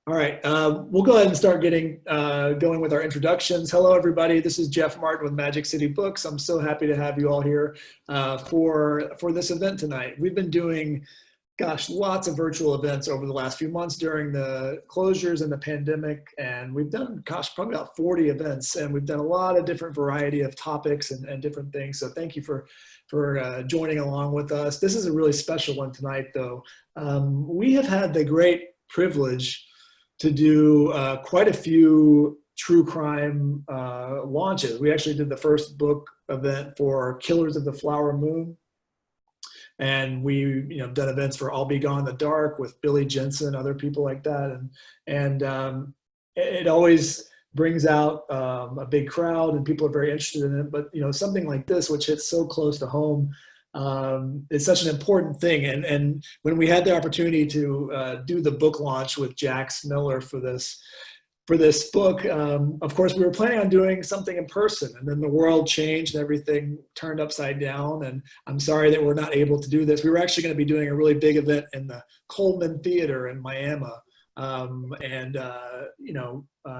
All right, we'll go ahead and start getting going with our introductions. Hello, everybody. This is Jeff Martin with Magic City Books. I'm so happy to have you all here for this event tonight. We've been doing, gosh, lots of virtual events over the last few months during the closures and the pandemic, and we've done, gosh, probably about 40 events, and we've done a lot of different variety of topics and different things. So thank you for joining along with us. This is a really special one tonight, though. We have had the great privilege to do quite a few true crime launches. We actually did the first book event for Killers of the Flower Moon. And we, done events for I'll Be Gone in the Dark with Billy Jensen, other people like that. And it always brings out a big crowd and people are very interested in it. But, something like this, which hits so close to home, it's such an important thing. And when we had the opportunity to do the book launch with Jax Miller for this book, of course, we were planning on doing something in person, and then the world changed and everything turned upside down. And I'm sorry that we're not able to do this. We were actually going to be doing a really big event in the Coleman Theater in Miami.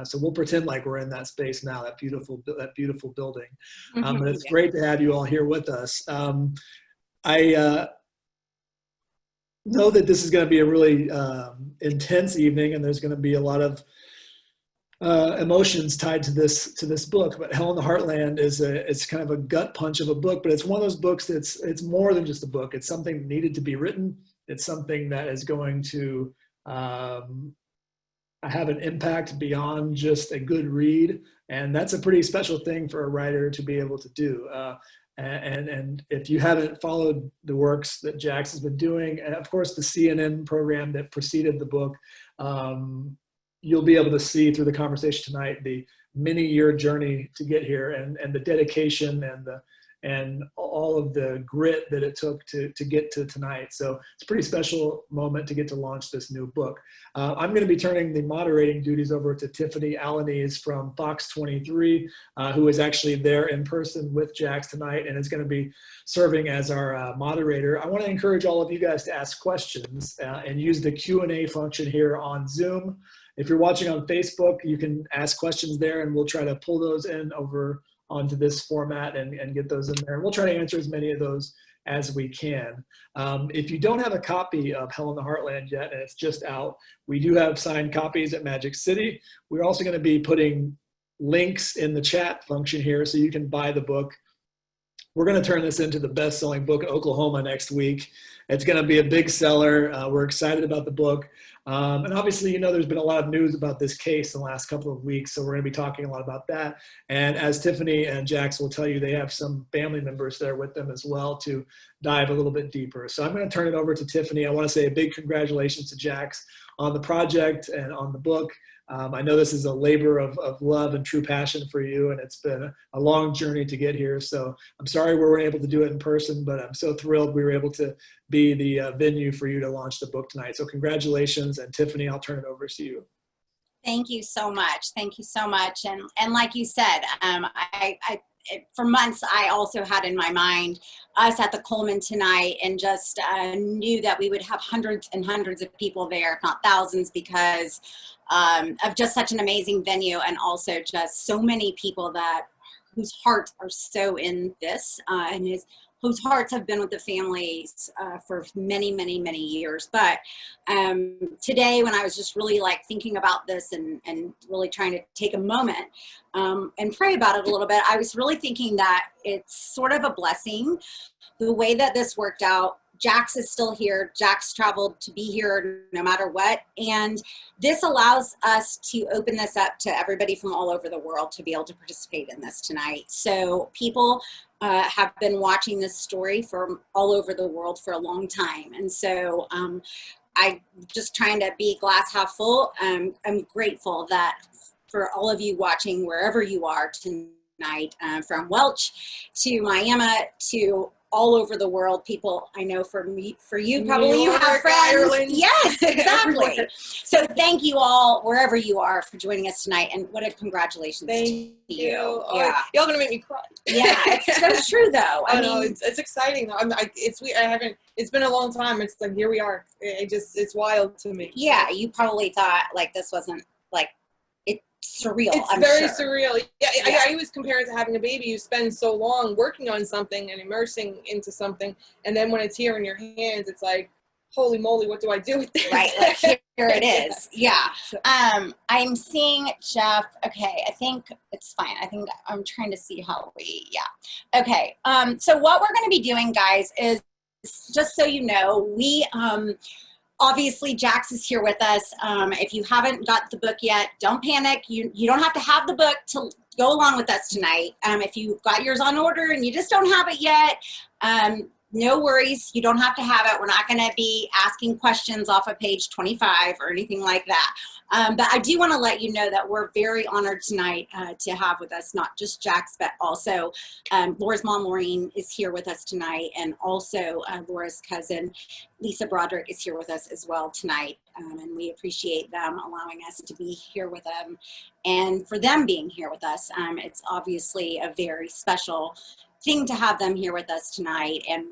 So we'll pretend like we're in that space now, that beautiful building. But it's great to have you all here with us. I know that this is going to be a really intense evening, and there's going to be a lot of emotions tied to this book. But Hell in the Heartland it's kind of a gut punch of a book, but it's one of those books that's it's more than just a book. It's something that needed to be written. It's something that is going to have an impact beyond just a good read, and that's a pretty special thing for a writer to be able to do. And if you haven't followed the works that Jax has been doing, and of course the CNN program that preceded the book, you'll be able to see through the conversation tonight the many-year journey to get here, and the dedication and all of the grit that it took to get to tonight. So it's a pretty special moment to get to launch this new book. I'm going to be turning the moderating duties over to Tiffany Alaniz from Fox 23, who is actually there in person with Jax tonight and is going to be serving as our moderator. I want to encourage all of you guys to ask questions and use the Q&A function here on Zoom. If you're watching on Facebook, you can ask questions there, and we'll try to pull those in over onto this format and get those in there. And we'll try to answer as many of those as we can. If you don't have a copy of Hell in the Heartland yet, and it's just out, we do have signed copies at Magic City. We're also going to be putting links in the chat function here so you can buy the book. We're going to turn this into the best-selling book in Oklahoma next week. It's going to be a big seller. We're excited about the book. And obviously, there's been a lot of news about this case in the last couple of weeks, so we're going to be talking a lot about that. And as Tiffany and Jax will tell you, they have some family members there with them as well to dive a little bit deeper. So I'm going to turn it over to Tiffany. I want to say a big congratulations to Jax on the project and on the book. I know this is a labor of love and true passion for you, and it's been a long journey to get here. So I'm sorry we weren't able to do it in person, but I'm so thrilled we were able to be the venue for you to launch the book tonight. So congratulations, and Tiffany, I'll turn it over to you. Thank you so much. Thank you so much. And like you said, for months, I also had in my mind us at the Coleman tonight, and just knew that we would have hundreds and hundreds of people there, if not thousands, because of just such an amazing venue, and also just so many people whose hearts are so in this, and whose hearts have been with the families for many, many, many years. But today, when I was just really thinking about this and really trying to take a moment and pray about it a little bit, I was really thinking that it's sort of a blessing, the way that this worked out. Jax is still here. Jax traveled to be here no matter what. And this allows us to open this up to everybody from all over the world to be able to participate in this tonight. So people have been watching this story from all over the world for a long time. And so I just trying to be glass half full. I'm grateful that for all of you watching wherever you are tonight, from Welch to Miami to all over the world. People, I know for me, for you, probably New you have York, friends. Ireland, Yes, exactly. everywhere. So thank you all, wherever you are, for joining us tonight. And what a congratulations Thank to you. you. Yeah. Y'all gonna make me cry. Yeah, it's so true though. I know mean, it's exciting though. It's weird. It's been a long time. It's like, here we are. It's wild to me. yeah, you probably thought like this wasn't like, it's surreal. It's I'm very sure. surreal. Yeah, Yeah. I always compare it to having a baby. You spend so long working on something and immersing into something, and then when it's here in your hands, it's like, holy moly, what do I do with this? Right, like here it is. Yeah. I'm seeing Jeff. Okay, I think it's fine. I think I'm trying to see how yeah. Okay. So what we're going to be doing, guys, is just so you know, we obviously Jax is here with us. If you haven't got the book yet, don't panic. You don't have to have the book to go along with us tonight. If you've got yours on order and you just don't have it yet, no worries. You don't have to have it. We're not going to be asking questions off of page 25 or anything like that. But I do want to let you know that we're very honored tonight to have with us not just Jax, but also Laura's mom, Lorene, is here with us tonight. And also Laura's cousin, Lisa Broderick, is here with us as well tonight. And we appreciate them allowing us to be here with them. And for them being here with us, it's obviously a very special thing to have them here with us tonight, and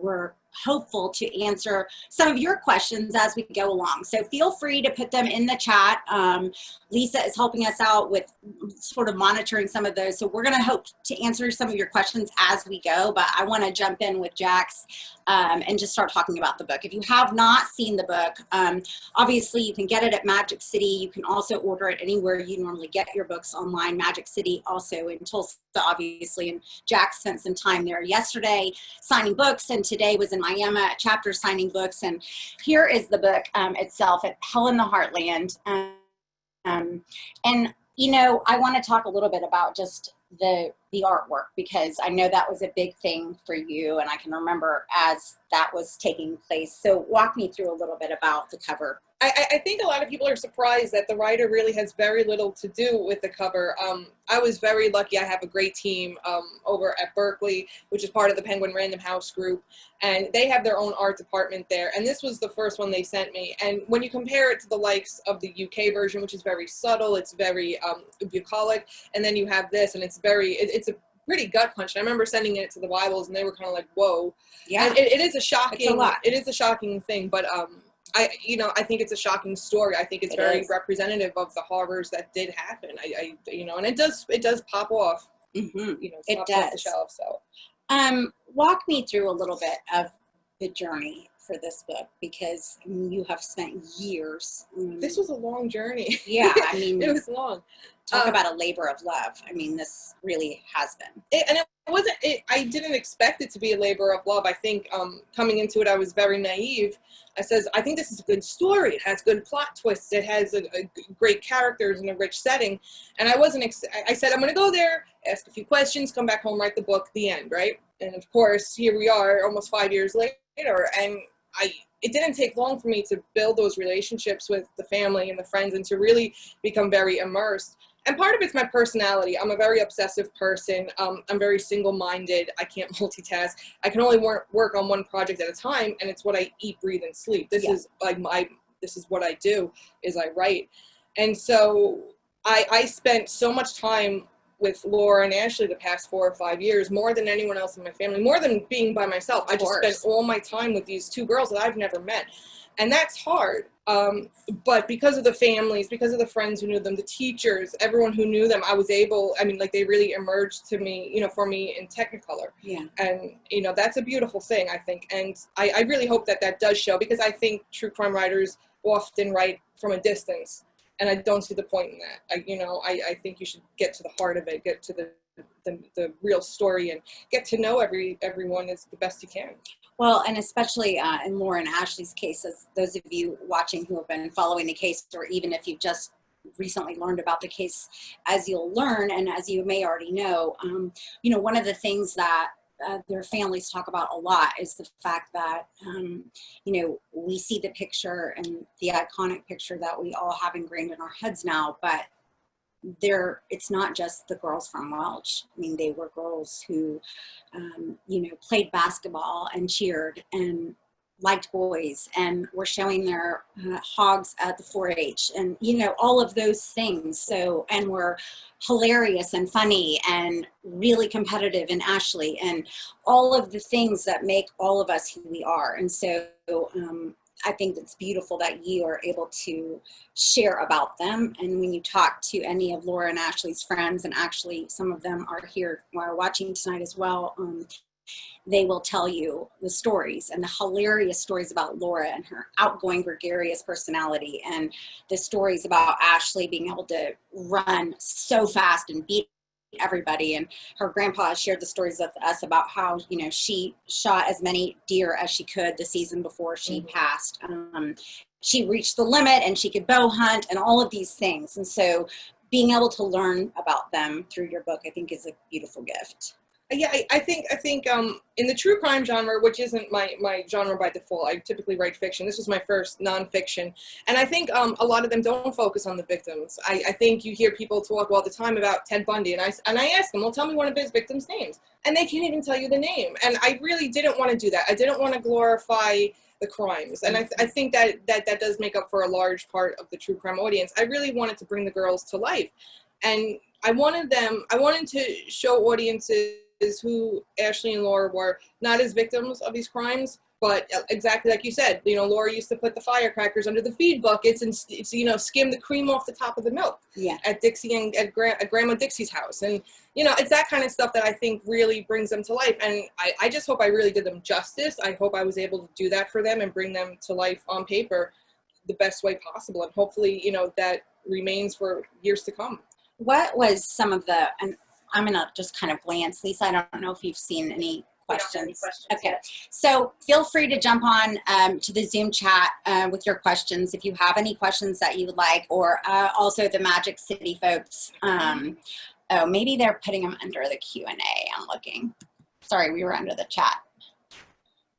we're hopeful to answer some of your questions as we go along. So feel free to put them in the chat. Lisa is helping us out with sort of monitoring some of those. So we're going to hope to answer some of your questions as we go, but I want to jump in with Jax and just start talking about the book. If you have not seen the book, obviously you can get it at Magic City. You can also order it anywhere you normally get your books online. Magic City also in Tulsa, obviously, and Jax spent some time there yesterday signing books, and today was in Miami at Chapter signing books. And here is the book itself at In the Heartland. And you know, I want to talk a little bit about just the artwork, because I know that was a big thing for you, and I can remember as that was taking place. So walk me through a little bit about the cover. I think a lot of people are surprised that the writer really has very little to do with the cover. I was very lucky. I have a great team over at Berkeley, which is part of the Penguin Random House group, and they have their own art department there. And this was the first one they sent me. And when you compare it to the likes of the UK version, which is very subtle, it's very bucolic, and then you have this, and it's a pretty gut punch. And I remember sending it to the Bibles, and they were kind of like, "Whoa!" Yeah, and it is a shocking. It's a lot. It is a shocking thing, but I think it's a shocking story. I think it's very representative of the horrors that did happen. And it does pop off. Mm-hmm. It does. Off the shelf. So, walk me through a little bit of the journey for this book, because you have spent years. This was a long journey. Yeah, I mean, it was long. Talk about a labor of love. I mean, this really has been. I didn't expect it to be a labor of love. I think coming into it, I was very naive. I think this is a good story. It has good plot twists. It has a great characters and a rich setting. And I said, I'm going to go there, ask a few questions, come back home, write the book, the end, right? And of course, here we are almost 5 years later. And it didn't take long for me to build those relationships with the family and the friends and to really become very immersed. And part of it's my personality. I'm a very obsessive person. I'm very single-minded. I can't multitask. I can only work on one project at a time, and it's what I eat, breathe, and sleep. This is what I do, is I write. And so I spent so much time with Laura and Ashley the past 4 or 5 years, more than anyone else in my family, more than being by myself. I just spent all my time with these two girls that I've never met. And that's hard. But because of the families, because of the friends who knew them, the teachers, everyone who knew them, they really emerged to me, for me in Technicolor. Yeah. And, that's a beautiful thing, I think. And I really hope that does show, because I think true crime writers often write from a distance. And I don't see the point in that. I think you should get to the heart of it, get to the real story, and get to know everyone as the best you can. Well, and especially in Laura and Ashley's case, as those of you watching who have been following the case, or even if you've just recently learned about the case, as you'll learn, and as you may already know, one of the things that their families talk about a lot is the fact that, we see the picture and the iconic picture that we all have ingrained in our heads now, but it's not just the girls from Welch. I mean, they were girls who, played basketball and cheered and liked boys and were showing their hogs at the 4-H and, all of those things. So, and were hilarious and funny and really competitive in Ashley and all of the things that make all of us who we are. And so, I think it's beautiful that you are able to share about them. And when you talk to any of Laura and Ashley's friends, and actually some of them are here while watching tonight as well, they will tell you the stories and the hilarious stories about Laura and her outgoing, gregarious personality, and the stories about Ashley being able to run so fast and beat everybody. And her grandpa has shared the stories with us about how, she shot as many deer as she could the season before she passed. She reached the limit and she could bow hunt and all of these things. And so being able to learn about them through your book, I think, is a beautiful gift. Yeah, I think in the true crime genre, which isn't my genre by default, I typically write fiction. This was my first nonfiction. And I think a lot of them don't focus on the victims. I think you hear people talk all the time about Ted Bundy, and I ask them, well, tell me one of his victims' names. And they can't even tell you the name. And I really didn't want to do that. I didn't want to glorify the crimes. And I think that does make up for a large part of the true crime audience. I really wanted to bring the girls to life. And I wanted to show audiences who Ashley and Laura were, not as victims of these crimes, but exactly like you said, Laura used to put the firecrackers under the feed buckets and skim the cream off the top of the milk at Dixie and at Grandma Dixie's house. And, it's that kind of stuff that I think really brings them to life. And I just hope I really did them justice. I hope I was able to do that for them and bring them to life on paper the best way possible. And hopefully, that remains for years to come. What was some of the, and I'm going to just kind of glance. Lisa, I don't know if you've seen any questions. Okay. Yet. So feel free to jump on to the Zoom chat with your questions if you have any questions that you would like, or also the Magic City folks. Oh, maybe they're putting them under the Q&A. I'm looking. Sorry, we were under the chat.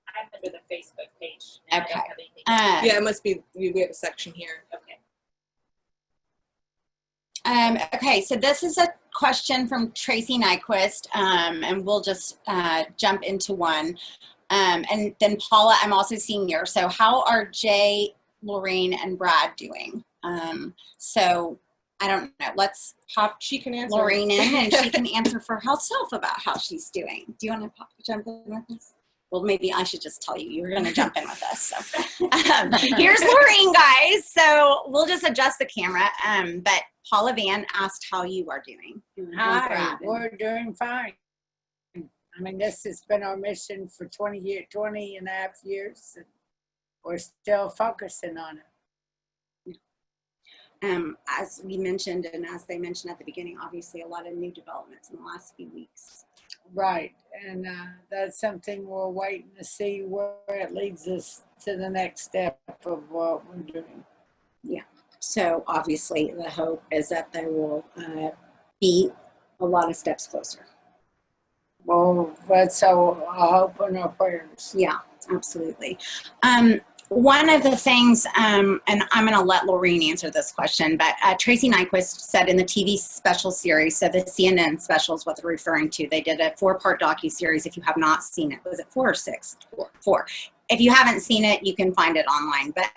I'm under the Facebook page. Okay. Yeah, it must be, we have a section here. Okay. Okay, so this is a question from Tracy Nyquist, and we'll just jump into one. And then Paula, I'm also seeing here. So how are Jay, Lorene, and Brad doing? So I don't know. Let's pop She can answer. Lorene in, and she can answer for herself about how she's doing. Do you want to jump in with us? Well, maybe I should just tell you, you're going to jump in with us. So here's Lorene, guys. So we'll just adjust the camera. But Paula Van asked how you are doing. Hi, we're doing fine. I mean, this has been our mission for 20 and a half years. And we're still focusing on it. As we mentioned, and as they mentioned at the beginning, obviously a lot of new developments in the last few weeks. Right, and that's something we're waiting to see where it leads us to the next step of what we're doing. Yeah, so obviously the hope is that they will be a lot of steps closer. Well, that's our hope and our prayers. Yeah, absolutely. One of the things, and I'm going to let Lorene answer this question, but Tracy Nyquist said in the TV special series, so the CNN special is what they're referring to. They did a 4-part docuseries. If you have not seen it, was it 4 or 6? 4. If you haven't seen it, you can find it online. But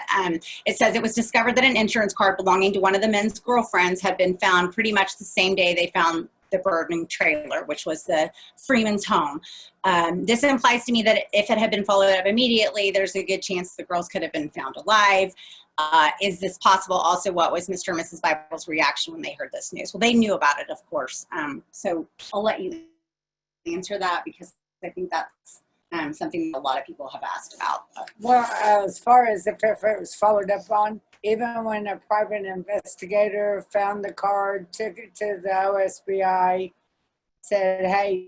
it says it was discovered that an insurance card belonging to one of the men's girlfriends had been found pretty much the same day they found the burning trailer, which was the Freeman's home. This implies to me that if it had been followed up immediately, there's a good chance the girls could have been found alive. Is this possible? Also, what was Mr. and Mrs. Bible's reaction when they heard this news? Well, they knew about it, of course. So I'll let you answer that, because I think that's something a lot of people have asked about. Well, as far as if it was followed up on, even when a private investigator found the card, took it to the OSBI, said, hey,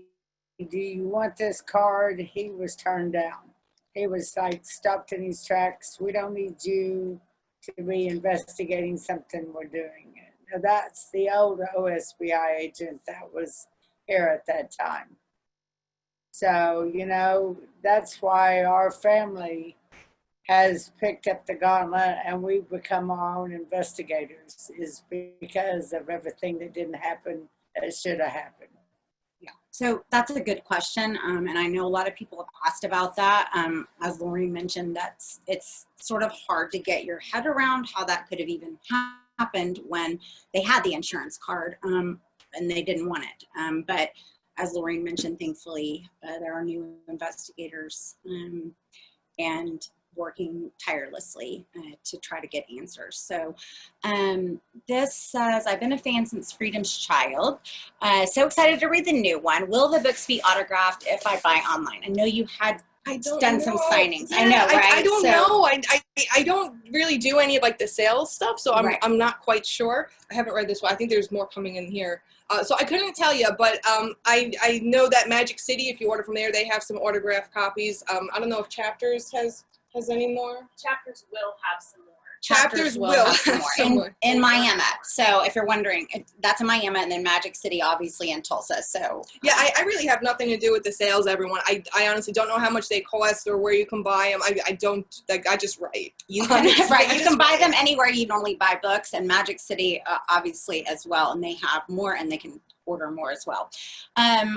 do you want this card? He was turned down. He was like stopped in his tracks. We don't need you to be investigating something we're doing. Now, that's the old OSBI agent that was here at that time. So, that's why our family has picked up the gauntlet and we've become our own investigators is because of everything that didn't happen that should have happened. Yeah, so that's a good question, and I know a lot of people have asked about that. As Laurie mentioned, it's sort of hard to get your head around how that could have even happened when they had the insurance card and they didn't want it. But as Laurie mentioned, thankfully, there are new investigators and working tirelessly to try to get answers. So this says, I've been a fan since Freedom's Child. So excited to read the new one. Will the books be autographed if I buy online? I know you had done some signings. Yeah, I know, right? I don't know. I don't really do any of like the sales stuff, so I'm not quite sure. I haven't read this one. I think there's more coming in here. So I couldn't tell you, but I know that Magic City, if you order from there, they have some autographed copies. I don't know if Chapters has any more. Chapters will have some more. Chapters will have some have some more more. in Miami. So if you're wondering, that's in Miami, and then Magic City, obviously, in Tulsa. So yeah, I really have nothing to do with the sales, everyone. I honestly don't know how much they cost or where you can buy them. I don't, like, I just write. You can, right, you can buy them anywhere you normally buy books, and Magic City, obviously, as well. And they have more, and they can order more as well.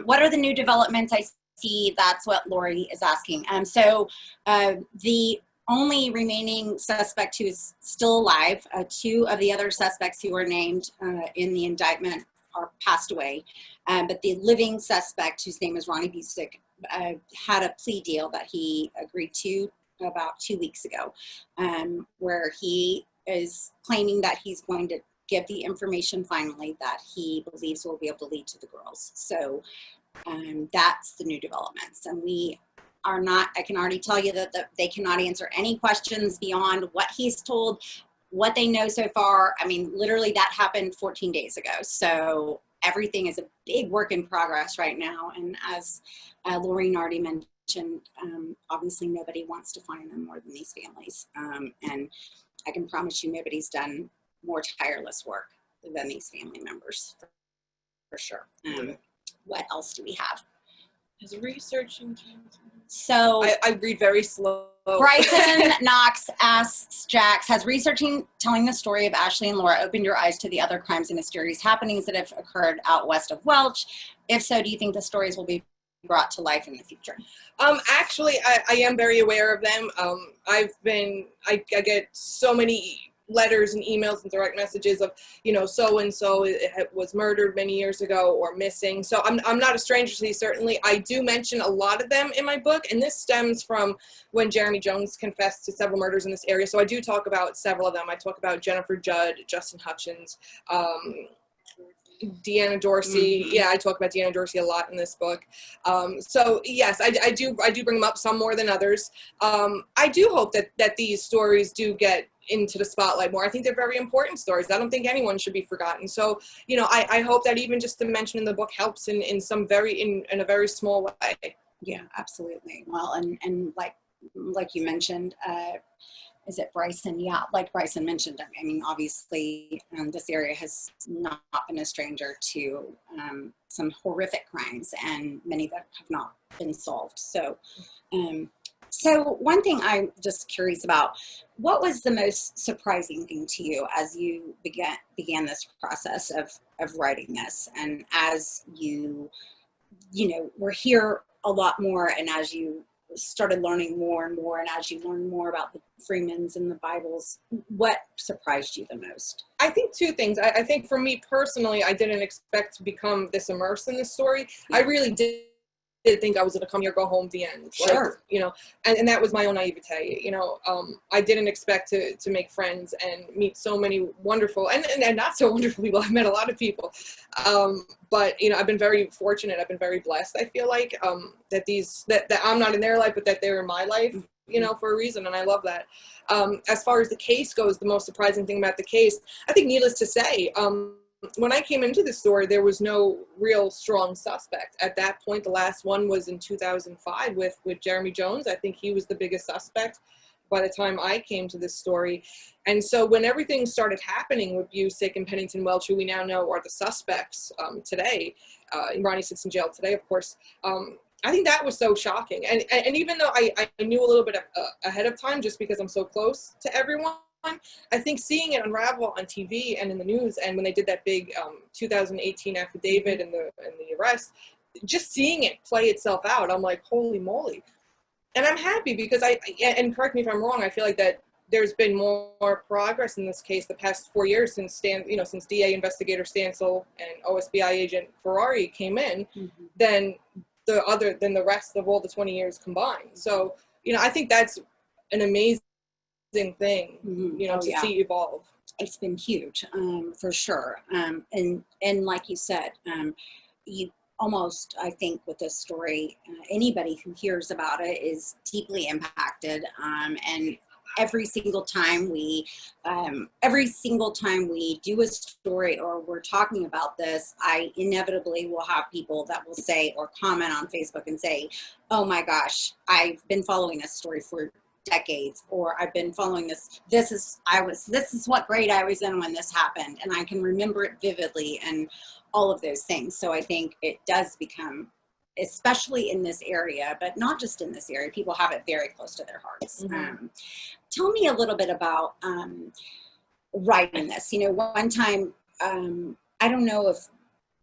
What are the new developments? I see that's what Laurie is asking. So the only remaining suspect who is still alive, two of the other suspects who were named in the indictment are passed away. But the living suspect, whose name is Ronnie Busick, had a plea deal that he agreed to about 2 weeks ago, where he is claiming that he's going to give the information finally that he believes will be able to lead to the girls. So that's the new developments. And we are not, I can already tell you that they cannot answer any questions beyond what he's told, what they know so far. I mean, literally that happened 14 days ago. So everything is a big work in progress right now. And as Lorene already mentioned, obviously nobody wants to find them more than these families. And I can promise you nobody's done more tireless work than these family members, for sure. What else do we have? Is researching. So I read very slow. Bryson Knox asks Jax, has researching telling the story of Ashley and Laura opened your eyes to the other crimes and mysterious happenings that have occurred out west of Welch? If so, do you think the stories will be brought to life in the future? Actually, I am very aware of them. I get so many letters and emails and direct messages of, you know, so-and-so was murdered many years ago or missing. So I'm not a stranger to these, certainly. I do mention a lot of them in my book, and this stems from when Jeremy Jones confessed to several murders in this area. So I do talk about several of them. I talk about Jennifer Judd, Justin Hutchins, Deanna Dorsey. Yeah, I talk about Deanna Dorsey a lot in this book. So yes, I do bring them up, some more than others. I do hope that these stories do get into the spotlight more. I think they're very important stories. I don't think anyone should be forgotten. So, you know, I hope that even just the mention in the book helps in a very small way. Yeah, absolutely. Well, and like you mentioned, is it Bryson? Yeah, like Bryson mentioned, I mean, obviously this area has not been a stranger to some horrific crimes, and many that have not been solved. So, so one thing I'm just curious about, what was the most surprising thing to you as you began this process of writing this, and as you know, were here a lot more, and as you started learning more and more, and as you learned more about the Freemans and the Bibles, what surprised you the most? I think two things. I think for me personally, I didn't expect to become this immersed in this story. I really did think I was going to come here, go home, the end. Sure. Like, you know, and that was my own naivete. You know, I didn't expect to make friends and meet so many wonderful and not so wonderful people. I've met a lot of people. But, you know, I've been very fortunate. I've been very blessed. I feel like that I'm not in their life, but that they're in my life, you know, for a reason. And I love that. As far as the case goes, the most surprising thing about the case, I think, needless to say, when I came into the story, there was no real strong suspect. At that point, the last one was in 2005 with Jeremy Jones. I think he was the biggest suspect by the time I came to this story. And so when everything started happening with Busick and Pennington Welch, who we now know are the suspects today, Ronnie sits in jail today, of course, I think that was so shocking. And even though I knew a little bit ahead of time, just because I'm so close to everyone, I think seeing it unravel on TV and in the news, and when they did that big 2018 affidavit and the arrest, just seeing it play itself out, I'm like, holy moly. And I'm happy because and correct me if I'm wrong, I feel like that there's been more progress in this case the past 4 years since since DA investigator Stansel and OSBI agent Ferrari came in, than the rest of all the 20 years combined. So, I think that's an amazing thing, to see evolve. It's been huge, for sure. And like you said, you almost, I think with this story, anybody who hears about it is deeply impacted. And every single time we do a story or we're talking about this, I inevitably will have people that will say or comment on Facebook and say, oh my gosh, I've been following this story for decades, or I've been following this. This is what grade I was in when this happened, and I can remember it vividly, and all of those things. So I think it does become, especially in this area, but not just in this area, people have it very close to their hearts. Tell me a little bit about writing this. One time, I don't know if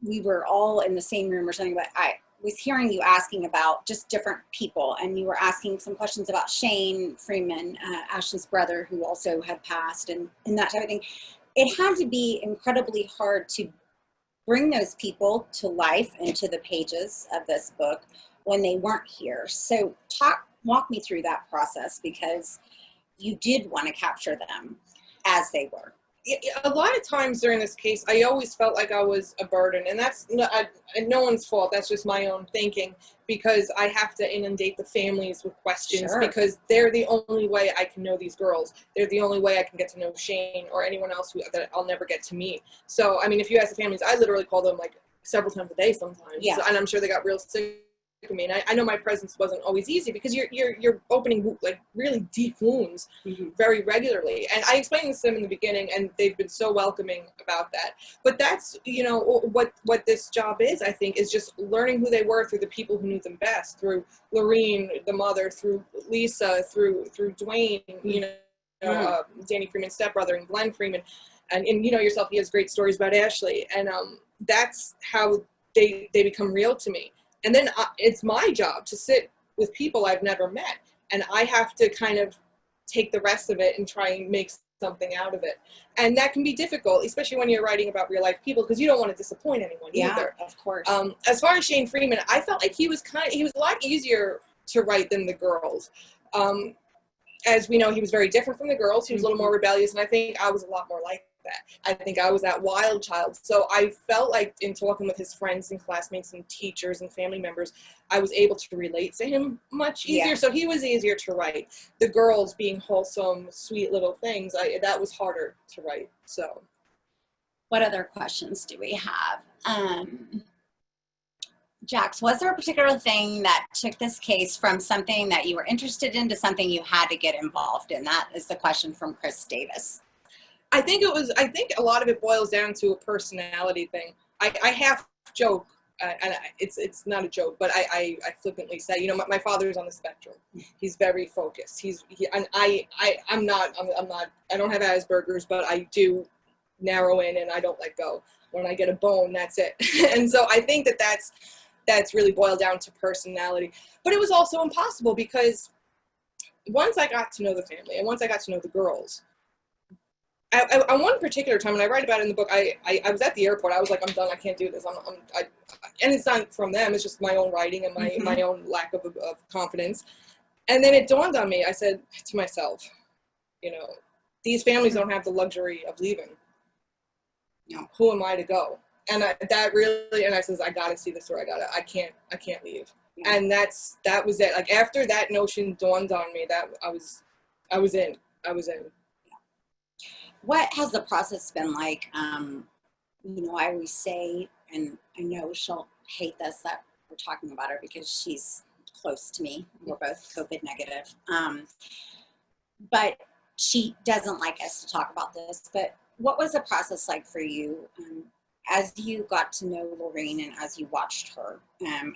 we were all in the same room or something, but I was hearing you asking about just different people, and you were asking some questions about Shane Freeman, Ashley's brother, who also had passed, and that type of thing. It had to be incredibly hard to bring those people to life into the pages of this book when they weren't here. So walk me through that process, because you did want to capture them as they were. A lot of times during this case, I always felt like I was a burden, and that's no one's fault. That's just my own thinking, because I have to inundate the families with questions, because they're the only way I can know these girls. They're the only way I can get to know Shane or anyone else that I'll never get to meet. So, I mean, if you ask the families, I literally call them like several times a day sometimes. Yeah. And I'm sure they got real sick of me. And I know my presence wasn't always easy, because you're opening like really deep wounds very regularly. And I explained this to them in the beginning, and they've been so welcoming about that. But that's, what this job is, I think, is just learning who they were through the people who knew them best, through Lorene, the mother, through Lisa, through Dwayne, Danny Freeman's stepbrother, and Glenn Freeman. And yourself, he has great stories about Ashley. And that's how they become real to me. And then it's my job to sit with people I've never met, and I have to kind of take the rest of it and try and make something out of it. And that can be difficult, especially when you're writing about real life people, because you don't want to disappoint anyone either. Of course. As far as Shane Freeman, I felt like he was a lot easier to write than the girls. As we know, he was very different from the girls. He was a little more rebellious, and I think I was a lot more like that. I think I was that wild child. So I felt like in talking with his friends and classmates and teachers and family members, I was able to relate to him much easier. Yeah. So he was easier to write. The girls being wholesome, sweet little things, that was harder to write. So, what other questions do we have? Jax, was there a particular thing that took this case from something that you were interested in to something you had to get involved in? That is the question from Chris Davis. I think a lot of it boils down to a personality thing. I half joke, and it's not a joke, but I flippantly say, my father's on the spectrum. He's very focused. I don't have Asperger's, but I do narrow in, and I don't let go. When I get a bone, that's it. And so I think that's really boiled down to personality. But it was also impossible, because once I got to know the family, and once I got to know the girls, I one particular time, and I write about it in the book, I was at the airport. I was like, I'm done. I can't do this. And it's not from them. It's just my own writing and my own lack of confidence. And then it dawned on me. I said to myself, these families don't have the luxury of leaving. Who am I to go? And I says, I gotta see this, or I can't leave. Yeah. And that was it. Like, after that notion dawned on me, that I was in. What has the process been like? I always say, and I know she'll hate this that we're talking about her, because she's close to me. We're both COVID negative. But she doesn't like us to talk about this. But what was the process like for you as you got to know Lorene and as you watched her,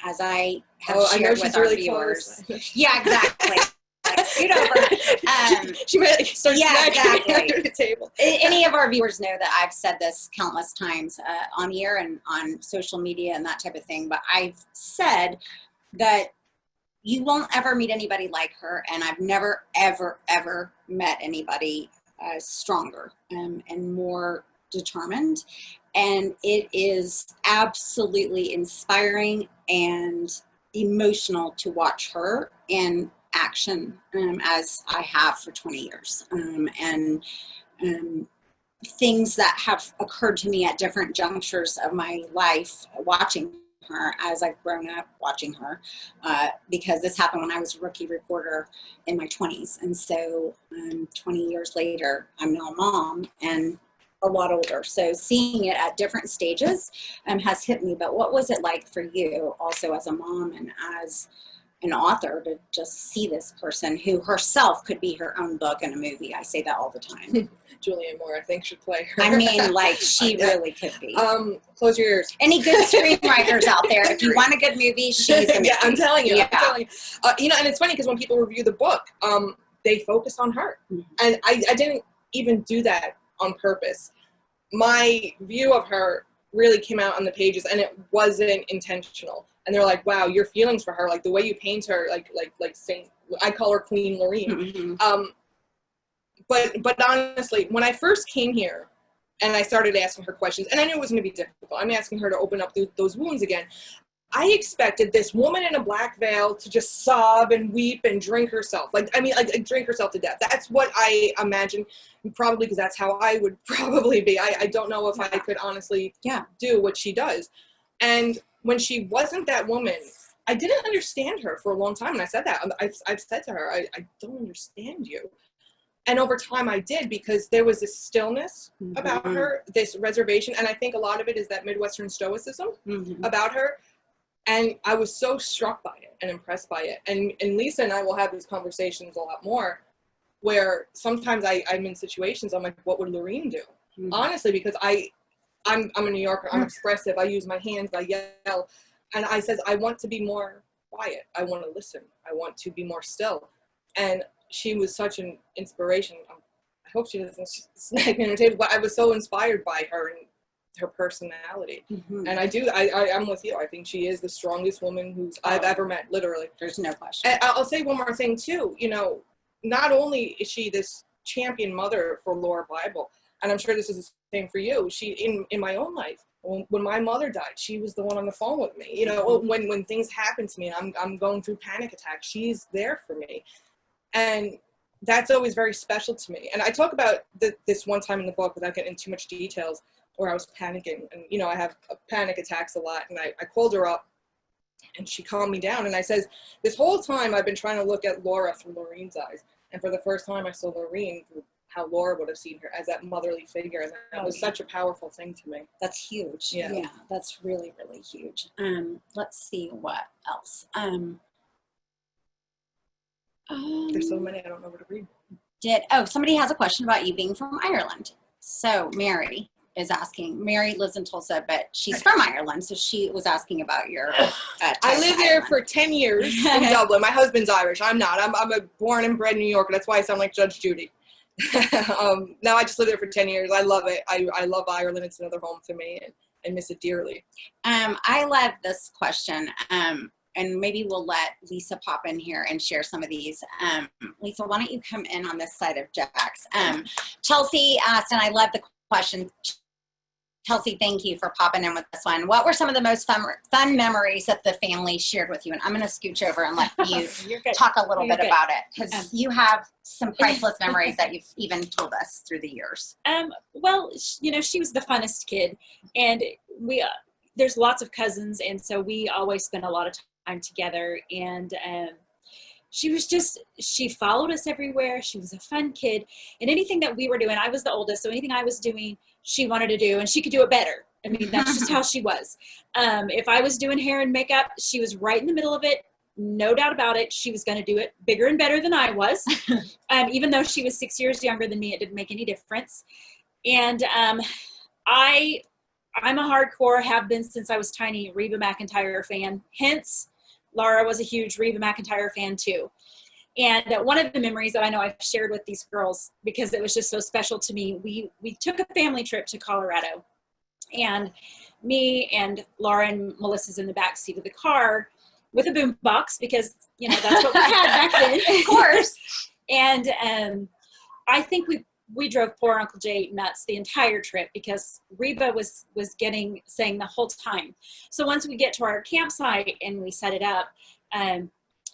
as I have I know shared she's with our really viewers. close. Yeah, exactly. Like, scoot over. She might start Yeah, smacking exactly. under the table. Any of our viewers know that I've said this countless times on the air and on social media and that type of thing, but I've said that you won't ever meet anybody like her, and I've never, ever, ever met anybody stronger and more determined. And it is absolutely inspiring and emotional to watch her in action, as I have for 20 years. And things that have occurred to me at different junctures of my life watching her as I've grown up watching her, because this happened when I was a rookie reporter in my 20s. And so 20 years later, I'm now a mom and a lot older. So seeing it at different stages has hit me. But what was it like for you also as a mom and as an author to just see this person who herself could be her own book and a movie? I say that all the time. Julianne Moore, I think, should play her. I mean, like, she really could be. Close your ears. Any good screenwriters out there, if you want a good movie, she's amazing. Yeah, I'm telling you. Yeah. I'm telling you. And it's funny because when people review the book, they focus on her. Mm-hmm. And I didn't even do that on purpose. My view of her really came out on the pages, and it wasn't intentional. And they're like, wow, your feelings for her, like the way you paint her, like Saint, I call her Queen Lorene. Mm-hmm. But honestly, when I first came here and I started asking her questions, and I knew it was going to be difficult, I'm asking her to open up those wounds again. I expected this woman in a black veil to just sob and weep and drink herself. Like drink herself to death. That's what I imagined, probably because that's how I would probably be. I don't know if I could honestly do what she does. And when she wasn't that woman, I didn't understand her for a long time. And I said that. I've said to her, I don't understand you. And over time I did, because there was this stillness about her, this reservation. And I think a lot of it is that Midwestern stoicism about her. And I was so struck by it and impressed by it. And Lisa and I will have these conversations a lot more, where sometimes I'm in situations, I'm like, what would Lorene do? Honestly, because I'm a New Yorker, I'm expressive, I use my hands, I yell. And I says, I want to be more quiet. I want to listen. I want to be more still. And she was such an inspiration. I hope she doesn't snag me on her table, but I was so inspired by her and her personality. And I'm with you. I think she is the strongest woman I've ever met, literally. There's no question. And I'll say one more thing too. Not only is she this champion mother for Lauria Bible, and I'm sure this is the same for you. She, in my own life, when my mother died, she was the one on the phone with me. When things happen to me, I'm going through panic attacks, she's there for me. And that's always very special to me. And I talk about this one time in the book, without getting into too much details, where I was panicking. And, I have panic attacks a lot. And I called her up, and she calmed me down. And I says, this whole time I've been trying to look at Laura through Lorene's eyes. And for the first time I saw Lorene through how Laura would have seen her, as that motherly figure. And that was such a powerful thing to me. That's huge. Yeah, that's really, really huge. Let's see what else. There's so many, I don't know where to read. Somebody has a question about you being from Ireland. So Mary is asking. Mary lives in Tulsa, but she's from Ireland, so she was asking about your I lived there for 10 years in Dublin. My husband's Irish. I'm not. I'm a born and bred New Yorker. That's why I sound like Judge Judy. Now I just lived there for 10 years. I love it. I love Ireland. It's another home to me, and miss it dearly. I love this question. And maybe we'll let Lisa pop in here and share some of these. Lisa, why don't you come in on this side of Jax? Chelsea asked, and I love the question. Chelsea, thank you for popping in with this one. What were some of the most fun memories that the family shared with you? And I'm going to scooch over and let you talk a little bit about it, because you have some priceless memories that you've even told us through the years. Well, she was the funnest kid, and there's lots of cousins, and so we always spent a lot of time together. And she followed us everywhere. She was a fun kid, and anything that we were doing, I was the oldest, so anything I was doing, she wanted to do, and she could do it better. I mean, that's just how she was. If I was doing hair and makeup, she was right in the middle of it. No doubt about it. She was going to do it bigger and better than I was. Even though she was 6 years younger than me, it didn't make any difference. And I I'm a hardcore, have been since I was tiny, Reba McEntire fan. Hence, Laura was a huge Reba McEntire fan too. And one of the memories that I know I've shared with these girls, because it was just so special to me, we took a family trip to Colorado. And me and Laura and Melissa's in the back seat of the car with a boom box, because, you know, that's what we had back then. Of course. And I think we drove poor Uncle Jay nuts the entire trip, because Reba was sang the whole time. So once we get to our campsite and we set it up,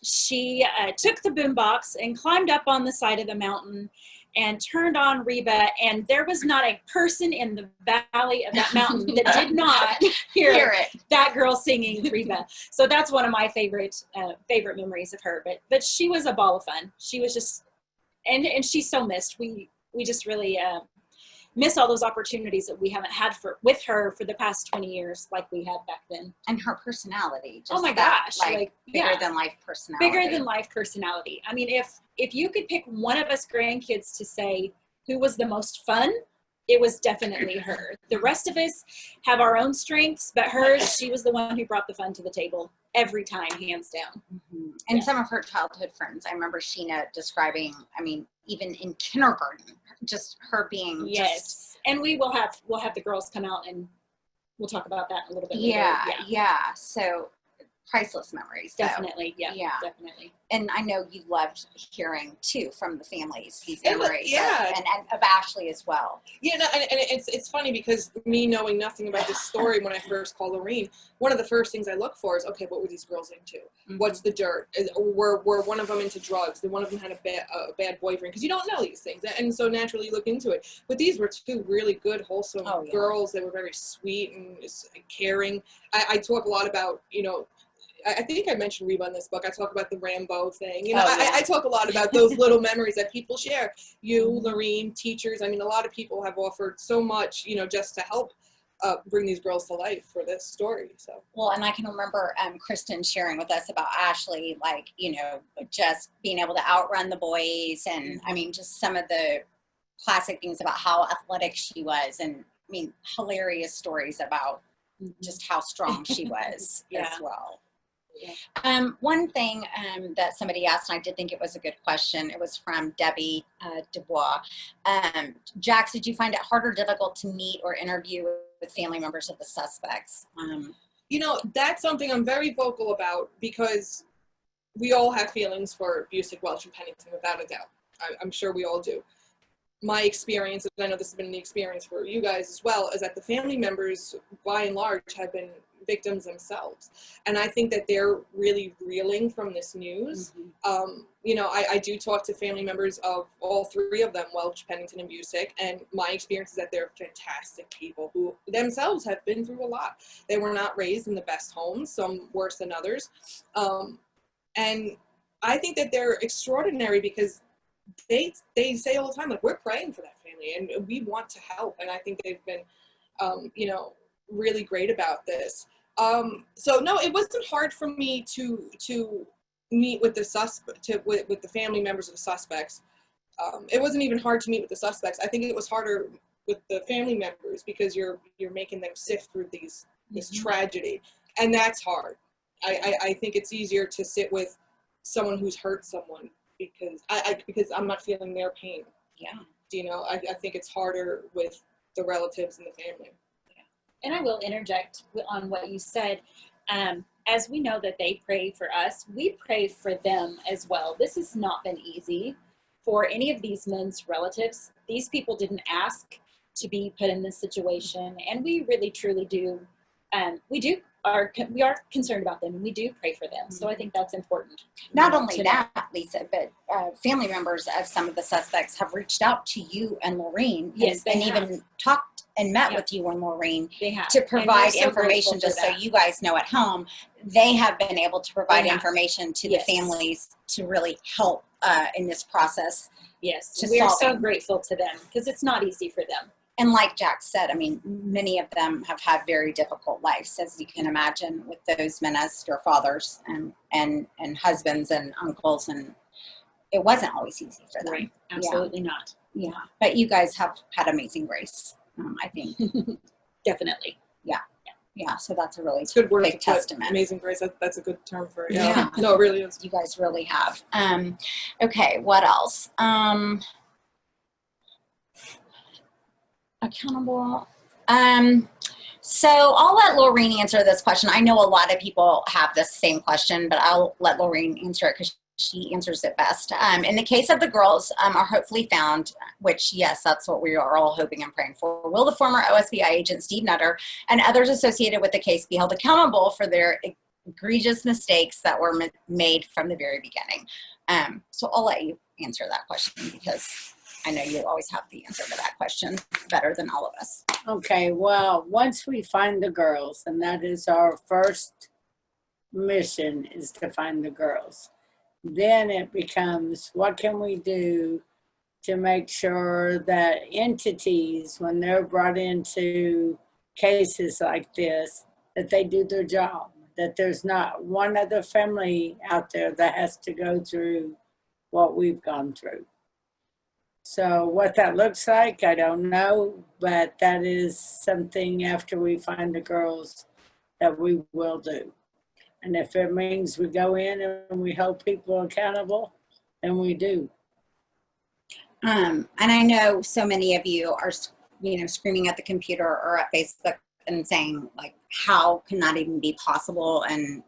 she took the boombox and climbed up on the side of the mountain and turned on Reba, and there was not a person in the valley of that mountain that did not hear that girl singing Reba. So that's one of my favorite memories of her. But she was a ball of fun. She was just, and she's so missed. We just really miss all those opportunities that we haven't had with her for the past 20 years like we had back then. And her personality. Just oh my gosh. Like bigger than life personality. Bigger than life personality. I mean, if you could pick one of us grandkids to say who was the most fun, it was definitely her. The rest of us have our own strengths, but hers, she was the one who brought the fun to the table every time, hands down. Mm-hmm. And some of her childhood friends, I remember Sheena describing, I mean, even in kindergarten, just her being and we'll have the girls come out and we'll talk about that a little bit later. Yeah. So priceless memories. Definitely. Yeah, definitely. And I know you loved hearing too from the families these memories. Yeah. And of Ashley as well. Yeah, no, and it's funny because me knowing nothing about this story when I first called Lorene, one of the first things I look for is, okay, what were these girls into? Mm-hmm. What's the dirt? Were one of them into drugs? Did one of them had a bad boyfriend? Because you don't know these things, and so naturally you look into it. But these were two really good, wholesome girls. They were very sweet and caring. I talk a lot about, you know, I think I mentioned Reba in this book. I talk about the Rambo thing. You know, I talk a lot about those little memories that people share. You, Lorene, teachers. I mean, a lot of people have offered so much, you know, just to help bring these girls to life for this story. So. Well, and I can remember Kristen sharing with us about Ashley, like, you know, just being able to outrun the boys. And I mean, just some of the classic things about how athletic she was. And I mean, hilarious stories about just how strong she was as well. Yeah. One thing that somebody asked, and I did think it was a good question, it was from Debbie Dubois. Jax, did you find it hard or difficult to meet or interview with family members of the suspects? You know, that's something I'm very vocal about, because we all have feelings for Busick, Welch, and Pennington, without a doubt. I'm sure we all do. My experience, and I know this has been the experience for you guys as well, is that the family members, by and large, have been victims themselves. And I think that they're really reeling from this news. Mm-hmm. You know, I do talk to family members of all three of them, Welch, Pennington, and Busick, and my experience is that they're fantastic people who themselves have been through a lot. They were not raised in the best homes, some worse than others. And I think that they're extraordinary because they say all the time, like, we're praying for that family and we want to help. And I think they've been, you know, really great about this. So no, it wasn't hard for me to meet with the with the family members of the suspects. It wasn't even hard to meet with the suspects. I think it was harder with the family members because you're making them sift through this tragedy, and that's hard. I think it's easier to sit with someone who's hurt someone because I'm not feeling their pain. Yeah. You know, I think it's harder with the relatives and the family. And I will interject on what you said. As we know that they pray for us, we pray for them as well. This has not been easy for any of these men's relatives. These people didn't ask to be put in this situation, and we really truly do. We are concerned about them, and we do pray for them. So I think that's important. Not only that, Lisa, but family members of some of the suspects have reached out to you and Lorene, and even talked and met with you and Lorene to provide information, just so you guys know at home. They have been able to provide information to the families to really help in this process. Yes, we are so grateful to them because it's not easy for them. And like Jack said, I mean, many of them have had very difficult lives, as you can imagine, with those men as their fathers and husbands and uncles, and it wasn't always easy for them. Right, absolutely not. Yeah, but you guys have had amazing grace, I think. Definitely. Yeah, so that's a really It's a good word to big put. testament. Amazing grace. That's a good term for it. Yeah. No, it really is. You guys really have. Okay, what else? Accountable. So I'll let Lorene answer this question. I know a lot of people have this same question, but I'll let Lorene answer it because she answers it best. In the case of the girls are hopefully found, which yes, that's what we are all hoping and praying for. Will the former OSBI agent Steve Nutter and others associated with the case be held accountable for their egregious mistakes that were made from the very beginning? So I'll let you answer that question because I know you always have the answer to that question better than all of us. Okay, well, once we find the girls, and that is our first mission, is to find the girls, then it becomes, what can we do to make sure that entities, when they're brought into cases like this, that they do their job, that there's not one other family out there that has to go through what we've gone through. So what that looks like, I don't know, but that is something after we find the girls that we will do. And if it means we go in and we hold people accountable, then we do. And I know so many of you are, screaming at the computer or at Facebook and saying, like, how can that even be possible? And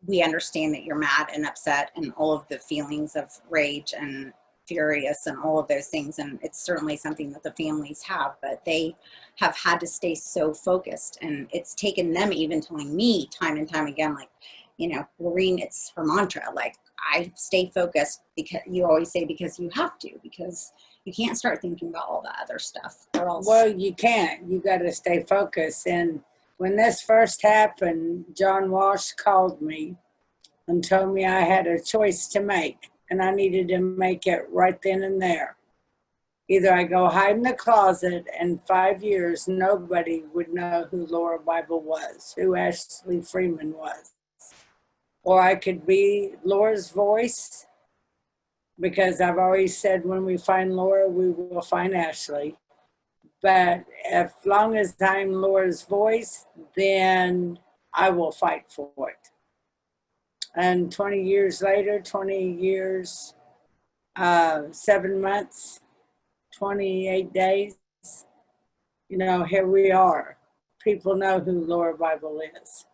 we understand that you're mad and upset and all of the feelings of rage and furious and all of those things. And it's certainly something that the families have, but they have had to stay so focused. And it's taken them even telling me time and time again, like, Lorene, it's her mantra, like, I stay focused because you always say, because you have to, because you can't start thinking about all the other stuff or else. Well, you can't. You got to stay focused. And when this first happened, John Walsh called me and told me I had a choice to make, and I needed to make it right then and there. Either I go hide in the closet, and 5 years nobody would know who Lauria Bible was, who Ashley Freeman was. Or I could be Laura's voice, because I've always said when we find Laura, we will find Ashley. But as long as I'm Laura's voice, then I will fight for it. And 20 years later, 20 years, 7 months, 28 days, here we are. People know who Lauria Bible is.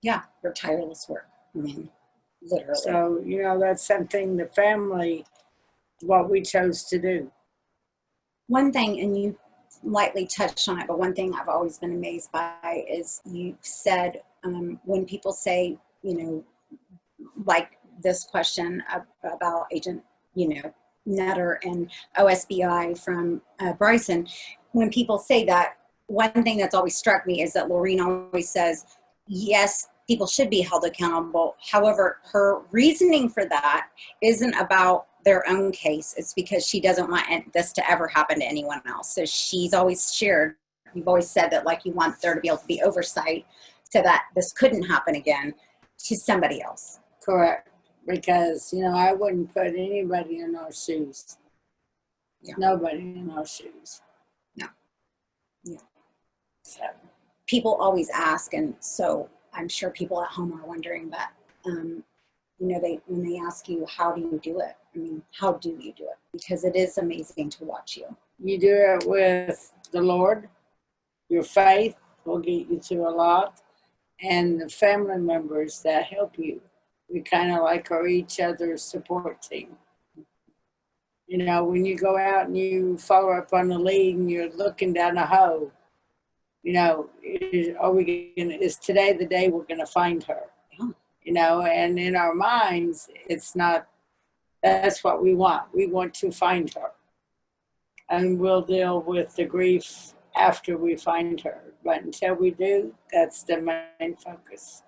Yeah, your tireless work. I mean, literally. So, that's something the family, what we chose to do. One thing, and you lightly touched on it, but one thing I've always been amazed by is you said when people say, like this question about Agent, Nutter and OSBI from Bryson, when people say that, one thing that's always struck me is that Lorene always says, yes, people should be held accountable. However, her reasoning for that isn't about their own case. It's because she doesn't want this to ever happen to anyone else. So she's always shared, you've always said that, like, you want there to be able to be oversight so that this couldn't happen again to somebody else. Correct. Because, I wouldn't put anybody in our shoes. Yeah. Nobody in our shoes. No. Yeah. So. People always ask, and so I'm sure people at home are wondering, but, when they ask you, how do you do it? I mean, how do you do it? Because it is amazing to watch you. You do it with the Lord. Your faith will get you through a lot. And the family members that help you. We kind of like are each other's support team. When you go out and you follow up on the lead and you're looking down a hole, is today the day we're going to find her? Yeah. And in our minds, it's not, that's what we want. We want to find her. And we'll deal with the grief after we find her. But until we do, that's the main focus.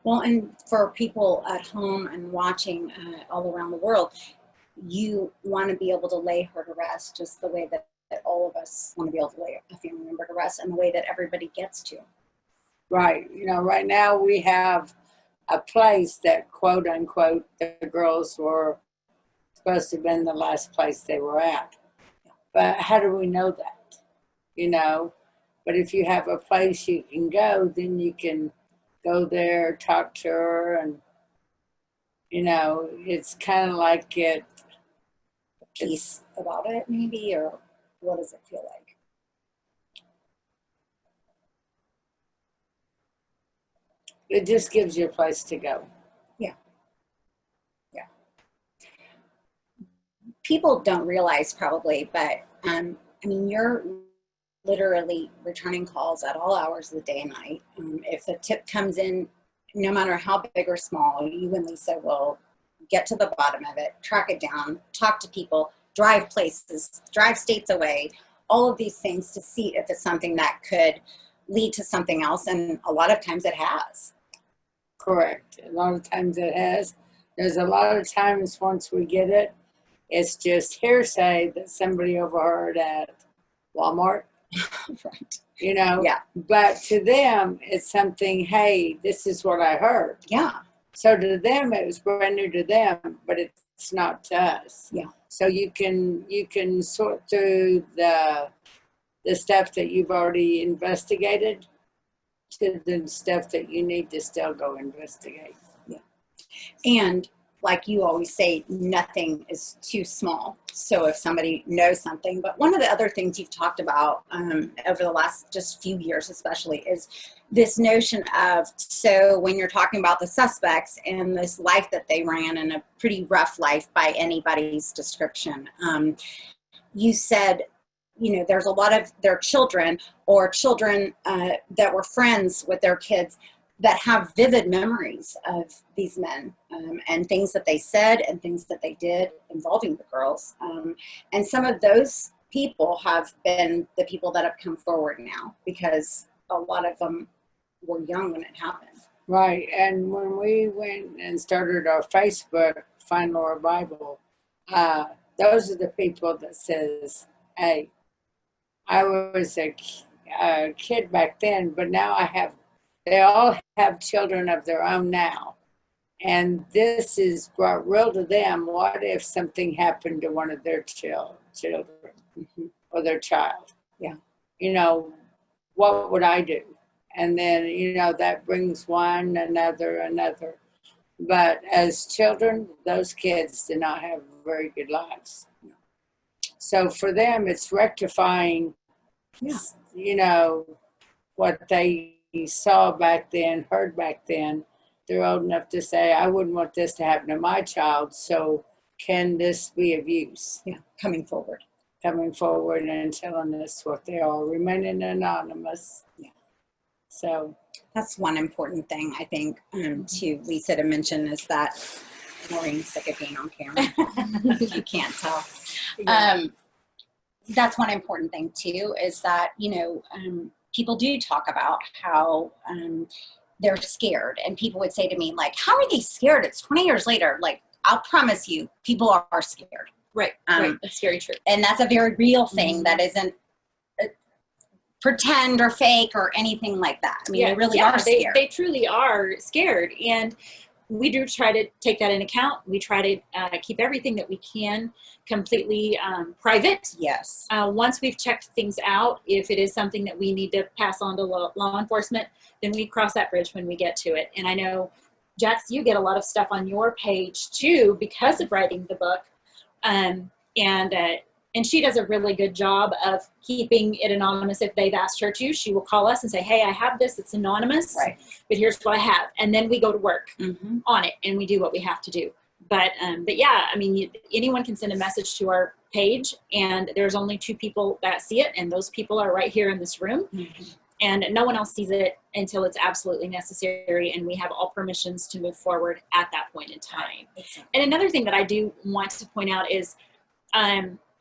Well, and for people at home and watching all around the world, you want to be able to lay her to rest just the way that all of us want to be able to lay a family member to rest, and the way that everybody gets to. Right. Right now we have a place that, quote unquote, the girls were supposed to have been the last place they were at. But how do we know that? But if you have a place you can go, then you can go there, talk to her, and, you know, it's kind of like Peace about it, maybe, or what does it feel like? it just gives you a place to go. People don't realize probably, but I mean, you're literally returning calls at all hours of the day and night. If the tip comes in, no matter how big or small, you and Lisa will get to the bottom of it, track it down, talk to people, drive places, drive states away, all of these things to see if it's something that could lead to something else. And a lot of times it has. Correct. A lot of times it has. There's a lot of times once we get it, it's just hearsay that somebody overheard at Walmart, Right. you know? Yeah. But to them, it's something, hey, this is what I heard. Yeah. So to them, it was brand new to them, but it's not to us. Yeah. So you can sort through the stuff that you've already investigated to the stuff that you need to still go investigate. And like you always say, nothing is too small. So if somebody knows something, but one of the other things you've talked about over the last just few years especially is this notion of, so when you're talking about the suspects and this life that they ran, in a pretty rough life by anybody's description, you said, you know, there's a lot of their children or children that were friends with their kids that have vivid memories of these men and things that they said and things that they did involving the girls. And some of those people have been the people that have come forward now, because a lot of them were young when it happened. Right. And when we went and started our Facebook, Find Lauria Bible, those are the people that says, hey, I was a kid back then, but now they all have children of their own now. And this is brought real to them. What if something happened to one of their children or their child? Yeah. You know, what would I do? And then, you know, that brings one, another. But as children, those kids did not have very good lives. So for them, it's rectifying, you know, what they saw back then, heard back then. They're old enough to say, I wouldn't want this to happen to my child, so can this be of use? Yeah, coming forward And telling us what they are, remaining anonymous. Yeah. So that's one important thing, I think, to Lisa to mention, is that Maureen's sick of being on camera. You can't tell. yeah. That's one important thing too, is that, you know, people do talk about how they're scared, and people would say to me, like, how are they scared? It's 20 years later. Like, I'll promise you, people are scared. Right. Right. That's very true. And that's a very real thing that isn't pretend or fake or anything like that. I mean, they really are scared. They truly are scared. And we do try to take that into account. We try to keep everything that we can completely private. Yes. Once we've checked things out, if it is something that we need to pass on to law enforcement, then we cross that bridge when we get to it. And I know, Jax, you get a lot of stuff on your page too because of writing the book. And she does a really good job of keeping it anonymous. If they've asked her to, she will call us and say, hey, I have this, it's anonymous, right, but here's what I have. And then we go to work on it and we do what we have to do. But yeah, I mean, anyone can send a message to our page, and there's only 2 people that see it. And those people are right here in this room. And no one else sees it until it's absolutely necessary. And we have all permissions to move forward at that point in time. And another thing that I do want to point out is,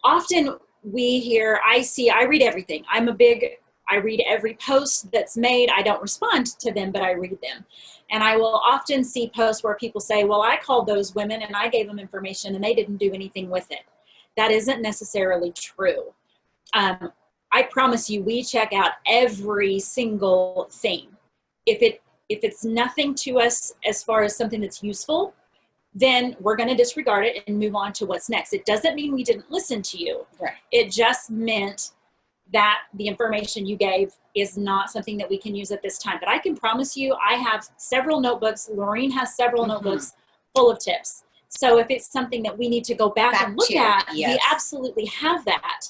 often we hear, I read everything. I read every post that's made. I don't respond to them, but I read them. And I will often see posts where people say, well, I called those women and I gave them information and they didn't do anything with it. That isn't necessarily true. I promise you, we check out every single thing. If it's nothing to us as far as something that's useful, then we're going to disregard it and move on to what's next. It doesn't mean we didn't listen to you. Right. It just meant that the information you gave is not something that we can use at this time. But I can promise you, I have several notebooks. Lorene has several notebooks full of tips. So if it's something that we need to go back and look at, we absolutely have that.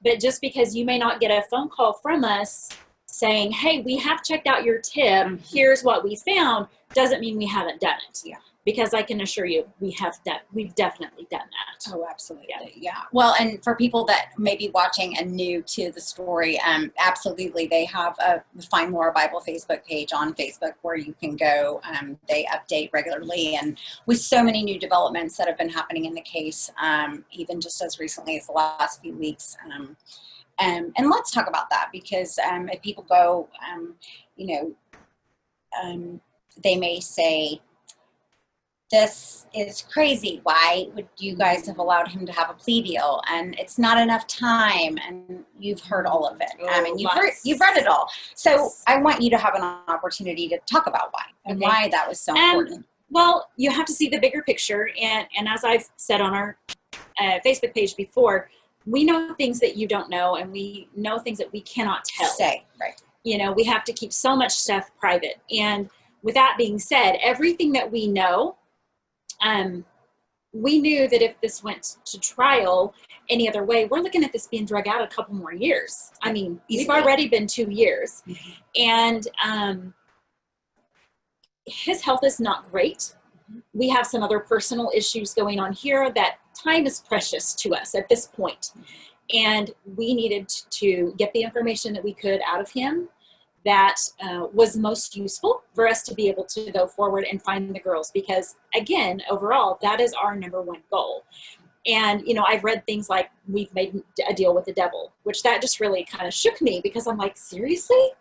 But just because you may not get a phone call from us saying, hey, we have checked out your tip, here's what we found, doesn't mean we haven't done it. Yeah. Because I can assure you, we've definitely done that. Oh, absolutely. Yeah. Well, and for people that may be watching and new to the story, absolutely, they have the Find Lauria Bible Facebook page on Facebook where you can go. They update regularly, and with so many new developments that have been happening in the case, even just as recently as the last few weeks. And let's talk about that, because if people go, they may say, this is crazy. Why would you guys have allowed him to have a plea deal? And it's not enough time. And you've heard all of it. And you've read it all. So I want you to have an opportunity to talk about why and why that was so important. Well, you have to see the bigger picture. And as I've said on our Facebook page before, we know things that you don't know, and we know things that we cannot tell. Right. We have to keep so much stuff private. And with that being said, everything that we know, we knew that if this went to trial any other way, we're looking at this being drug out a couple more years. I mean, we've already been 2 years. And his health is not great. We have some other personal issues going on here. That time is precious to us at this point. And we needed to get the information that we could out of him that was most useful for us to be able to go forward and find the girls. Because again, overall, that is our number one goal. And, I've read things like we've made a deal with the devil, which that just really kind of shook me, because I'm like, seriously?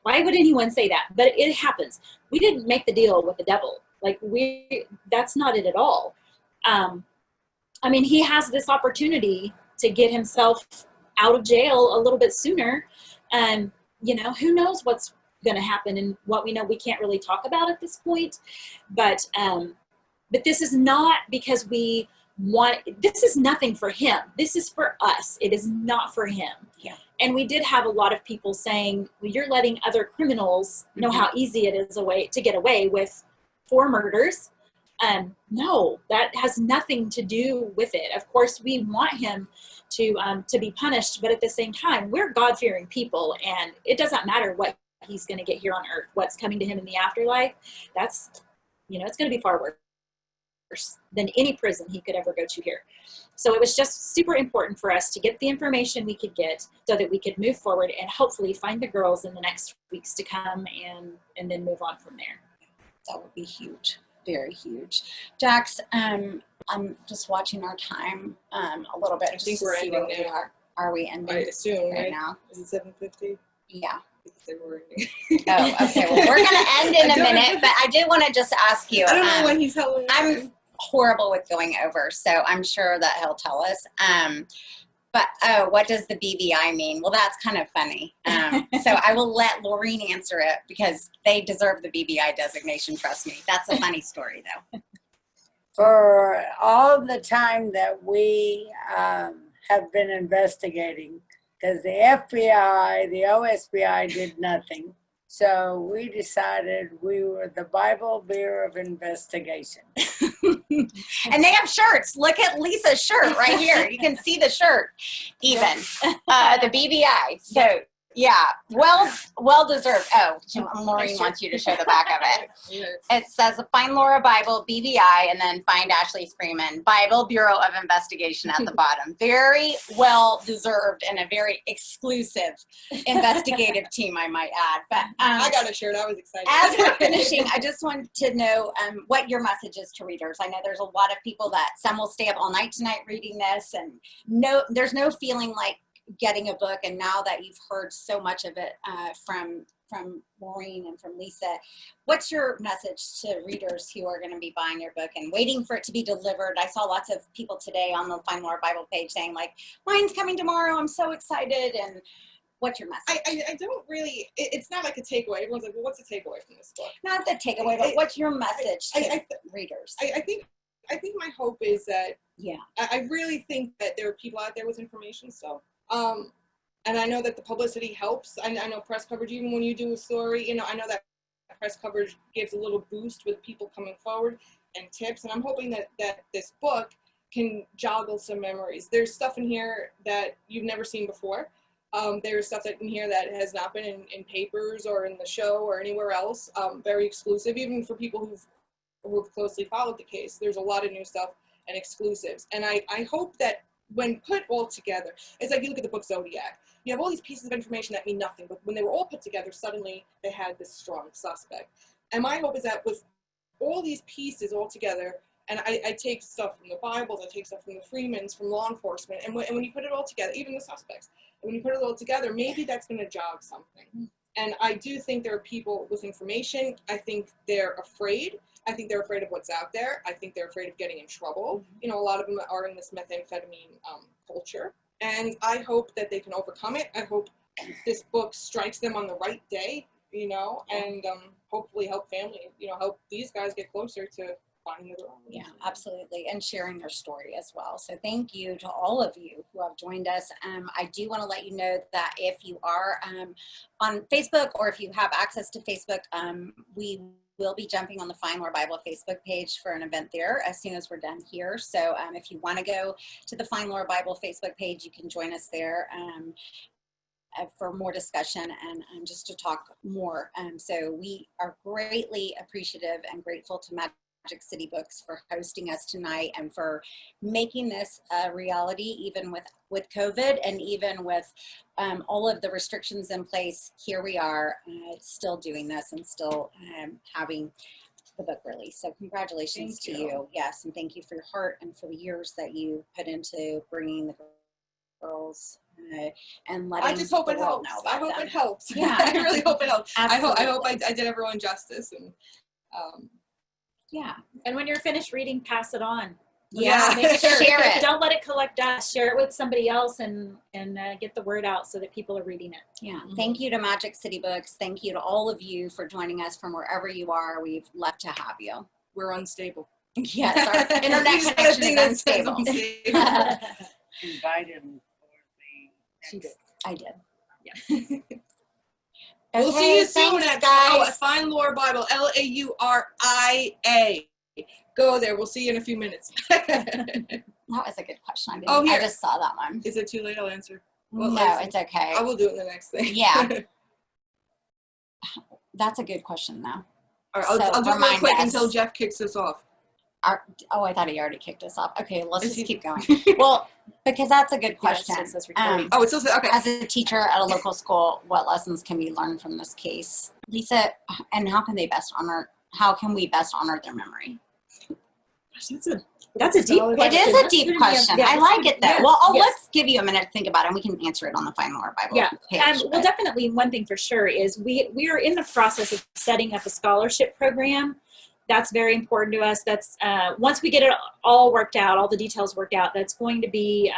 Why would anyone say that? But it happens. We didn't make the deal with the devil. Like that's not it at all. I mean, he has this opportunity to get himself out of jail a little bit sooner. Who knows what's going to happen, and what we know we can't really talk about at this point. But this is not because we want, this is nothing for him. This is for us. It is not for him. Yeah. And we did have a lot of people saying, well, you're letting other criminals know how easy it is to get away with 4 murders. No, that has nothing to do with it. Of course, we want him to be punished, but at the same time, we're God-fearing people, and it doesn't matter what he's going to get here on earth. What's coming to him in the afterlife, that's, it's going to be far worse than any prison he could ever go to here. So it was just super important for us to get the information we could get so that we could move forward and hopefully find the girls in the next weeks to come, and then move on from there. That would be huge. Very huge. Jax, I'm just watching our time a little bit. I think we're ending now. Are we ending? I assume, right now? Is it 7:50? Yeah. We're ending. Oh, okay. Well, we're going to end in a minute, but I did want to just ask you. I don't know when he's telling me. I'm horrible with going over, so I'm sure that he'll tell us. But what does the BVI mean? Well, that's kind of funny. So I will let Lorene answer it, because they deserve the BVI designation. Trust me. That's a funny story, though. For all the time that we have been investigating, because the FBI, the OSBI did nothing. So we decided we were the Bible Bureau of Investigation. And they have shirts. Look at Lisa's shirt right here. You can see the shirt even. The BBI. So yeah, well deserved. Oh, Maureen wants you to show the back of it. It says Find Lauria Bible, BBI, and then Find Ashley Freeman, Bible Bureau of Investigation at the bottom. Very well deserved, and a very exclusive investigative team, I might add. But I got a shirt. I was excited. As we're finishing, I just want to know what your message is to readers. I know there's a lot of people that some will stay up all night tonight reading this, and there's no feeling like getting a book. And now that you've heard so much of it from Maureen and from Lisa, what's your message to readers who are going to be buying your book and waiting for it to be delivered? I saw lots of people today on the Find Lauria Bible page saying, like, mine's coming tomorrow, I'm so excited. And what's your message? I don't really, it's not like a takeaway. Everyone's like, well, what's the takeaway from this book? Not the takeaway, but what's your message to readers? I think my hope is that, yeah, I really think that there are people out there with information still. And I know that the publicity helps. I know press coverage, even when you do a story, you know, I know that press coverage gives a little boost with people coming forward and tips. And I'm hoping that this book can joggle some memories. There's stuff in here that you've never seen before. There's stuff in here that has not been in papers or in the show or anywhere else. Very exclusive, even for people who've closely followed the case. There's a lot of new stuff and exclusives. And I hope that when put all together, it's like you look at the book Zodiac. You have all these pieces of information that mean nothing, but when they were all put together, suddenly they had this strong suspect. And my hope is that with all these pieces all together, and I take stuff from the Bibles, I take stuff from the Freemans, from law enforcement, and when you put it all together, even the suspects, when you put it all together, maybe that's going to jog something. And I do think there are people with information. I think they're afraid. I think they're afraid of what's out there. I think they're afraid of getting in trouble. You know, a lot of them are in this methamphetamine culture. And I hope that they can overcome it. I hope this book strikes them on the right day, you know, and hopefully help family, you know, help these guys get closer to finding the girl. Yeah, absolutely. And sharing their story as well. So thank you to all of you who have joined us. I do want to let you know that if you are on Facebook, or if you have access to Facebook, we will be jumping on the Find Lauria Bible Facebook page for an event there as soon as we're done here. So if you want to go to the Find Lauria Bible Facebook page, you can join us there for more discussion and just to talk more. So we are greatly appreciative and grateful to Magic City Books for hosting us tonight and for making this a reality, even with COVID and even with all of the restrictions in place. Here we are still doing this and still having the book release. So congratulations to you. Yes, and thank you for your heart and for the years that you put into bringing the girls and letting I just hope it helps. I hope it helps. Yeah, I really hope it helps. Absolutely. I hope I did everyone justice. And yeah, and when you're finished reading, pass it on. Yeah, make sure. Share it. Don't let it collect dust. Share it with somebody else and get the word out so that people are reading it. Yeah. Thank you to Magic City Books. Thank you to all of you for joining us from wherever you are. We've loved to have you. We're unstable. Yes, our internet connection is unstable. Invite him for the. I did. Yeah. We'll see you soon thanks, at Find Lauria Bible, LAURIA. Go there. We'll see you in a few minutes. That was a good question. I just saw that one. Is it too late? I'll answer. Well, no, it's okay. I will do it in the next thing. Yeah. That's a good question, though. All right, I'll do it real quick until Jeff kicks us off. I thought he already kicked us off. Okay, let's just keep going. Well, because that's a good question. It still says okay. As a teacher at a local school, what lessons can we learn from this case, Lisa? And how can we best honor their memory? That's a deep question. It is a deep question. I like it though. Yes. Well, let's give you a minute to think about it, and we can answer it on the Find Lauria Bible page. Well, definitely one thing for sure is we are in the process of setting up a scholarship program. That's very important to us. That's once we get it all worked out, all the details worked out, that's going to be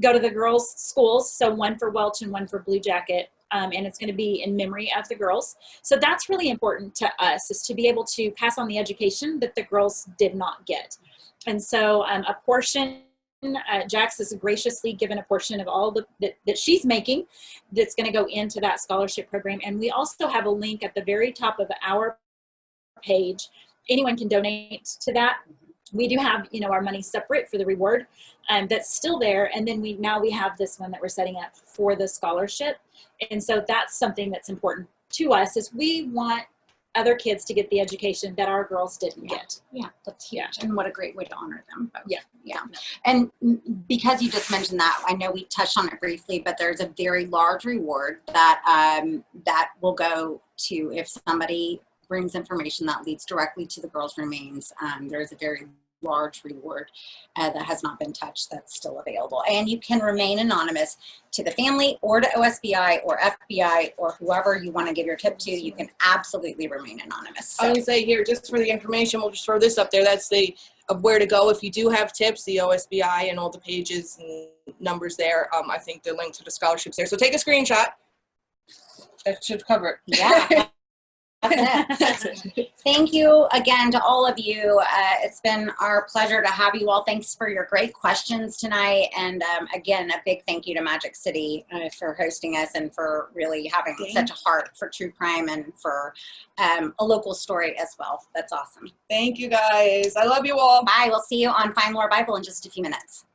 go to the girls' schools. So one for Welch and one for Blue Jacket. And it's going to be in memory of the girls. So that's really important to us, is to be able to pass on the education that the girls did not get. And so a portion, Jax has graciously given a portion of all that she's making that's going to go into that scholarship program. And we also have a link at the very top of our page. Anyone can donate to that. We do have, our money separate for the reward that's still there. And then we have this one that we're setting up for the scholarship. And so that's something that's important to us, is we want other kids to get the education that our girls didn't get. Yeah, that's huge. And what a great way to honor them both. Yeah. And because you just mentioned that, I know we touched on it briefly, but there's a very large reward that that will go to, if somebody brings information that leads directly to the girls' remains. There's a very large reward that has not been touched that's still available. And you can remain anonymous to the family or to OSBI or FBI or whoever you want to give your tip to. You can absolutely remain anonymous. So. I would say here, just for the information, we'll just throw this up there. That's of where to go if you do have tips, the OSBI and all the pages and numbers there. I think the link to the scholarships there. So take a screenshot. That should cover it. Yeah. That's it. Thank you again to all of you. It's been our pleasure to have you all. Thanks for your great questions tonight. And again, a big thank you to Magic City for hosting us and for really having such a heart for true crime and for a local story as well. That's awesome. Thank you guys. I love you all. Bye. We'll see you on Lauria Bible in just a few minutes.